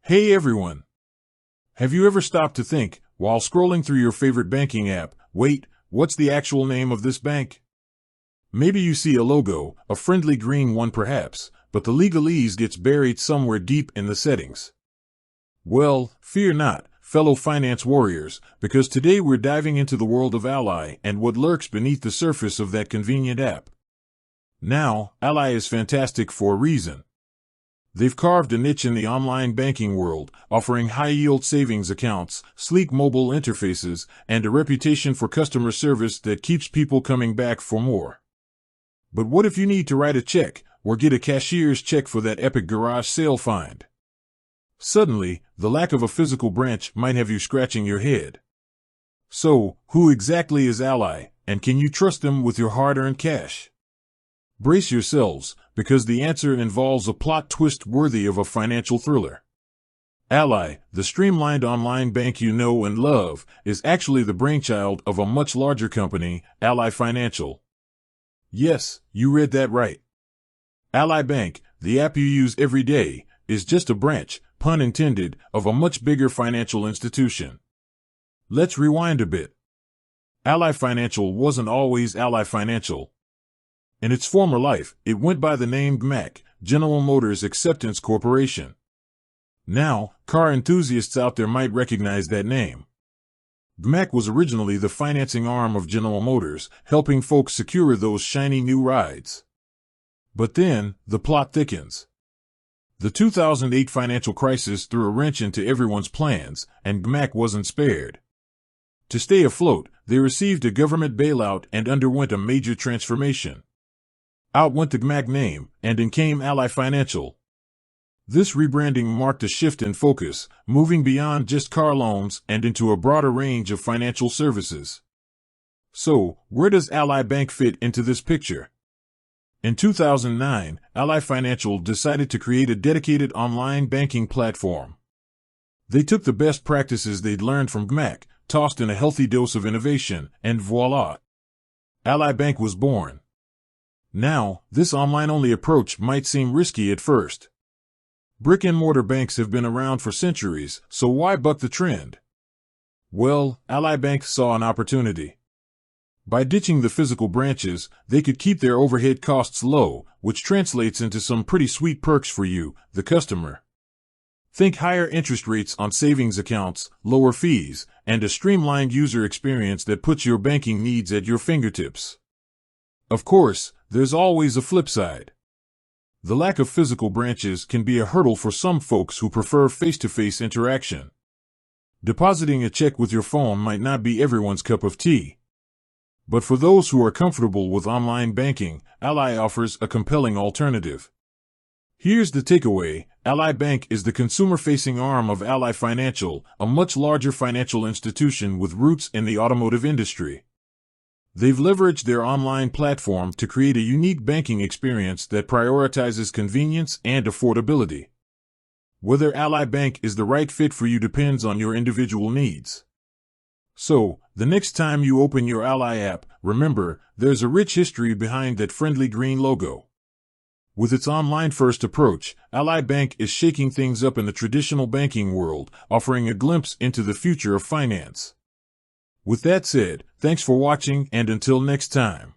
Hey everyone! Have you ever stopped to think, while scrolling through your favorite banking app, wait, what's the actual name of this bank? Maybe you see a logo, a friendly green one perhaps, but the legalese gets buried somewhere deep in the settings. Well, fear not, fellow finance warriors, because today we're diving into the world of Ally and what lurks beneath the surface of that convenient app. Now, Ally is fantastic for a reason. They've carved a niche in the online banking world, offering high-yield savings accounts, sleek mobile interfaces, and a reputation for customer service that keeps people coming back for more. But what if you need to write a check or get a cashier's check for that epic garage sale find? Suddenly, the lack of a physical branch might have you scratching your head. So, who exactly is Ally, and can you trust them with your hard-earned cash? Brace yourselves, because the answer involves a plot twist worthy of a financial thriller. Ally, the streamlined online bank you know and love, is actually the brainchild of a much larger company, Ally Financial. Yes, you read that right. Ally Bank, the app you use every day, is just a branch, pun intended, of a much bigger financial institution. Let's rewind a bit. Ally Financial wasn't always Ally Financial. In its former life, it went by the name GMAC, General Motors Acceptance Corporation. Now, car enthusiasts out there might recognize that name. GMAC was originally the financing arm of General Motors, helping folks secure those shiny new rides. But then, the plot thickens. The 2008 financial crisis threw a wrench into everyone's plans, and GMAC wasn't spared. To stay afloat, they received a government bailout and underwent a major transformation. Out went the GMAC name, and in came Ally Financial. This rebranding marked a shift in focus, moving beyond just car loans and into a broader range of financial services. So, where does Ally Bank fit into this picture? In 2009, Ally Financial decided to create a dedicated online banking platform. They took the best practices they'd learned from GMAC, tossed in a healthy dose of innovation, and voila! Ally Bank was born. Now, this online-only approach might seem risky at first. Brick-and-mortar banks have been around for centuries, so why buck the trend? Well, Ally Bank saw an opportunity. By ditching the physical branches, they could keep their overhead costs low, which translates into some pretty sweet perks for you, the customer. Think higher interest rates on savings accounts, lower fees, and a streamlined user experience that puts your banking needs at your fingertips. Of course, there's always a flip side. The lack of physical branches can be a hurdle for some folks who prefer face-to-face interaction. Depositing a check with your phone might not be everyone's cup of tea. But for those who are comfortable with online banking, Ally offers a compelling alternative. Here's the takeaway: Ally Bank is the consumer-facing arm of Ally Financial, a much larger financial institution with roots in the automotive industry. They've leveraged their online platform to create a unique banking experience that prioritizes convenience and affordability. Whether Ally Bank is the right fit for you depends on your individual needs. So, the next time you open your Ally app, remember, there's a rich history behind that friendly green logo. With its online-first approach, Ally Bank is shaking things up in the traditional banking world, offering a glimpse into the future of finance. With that said, thanks for watching, and until next time.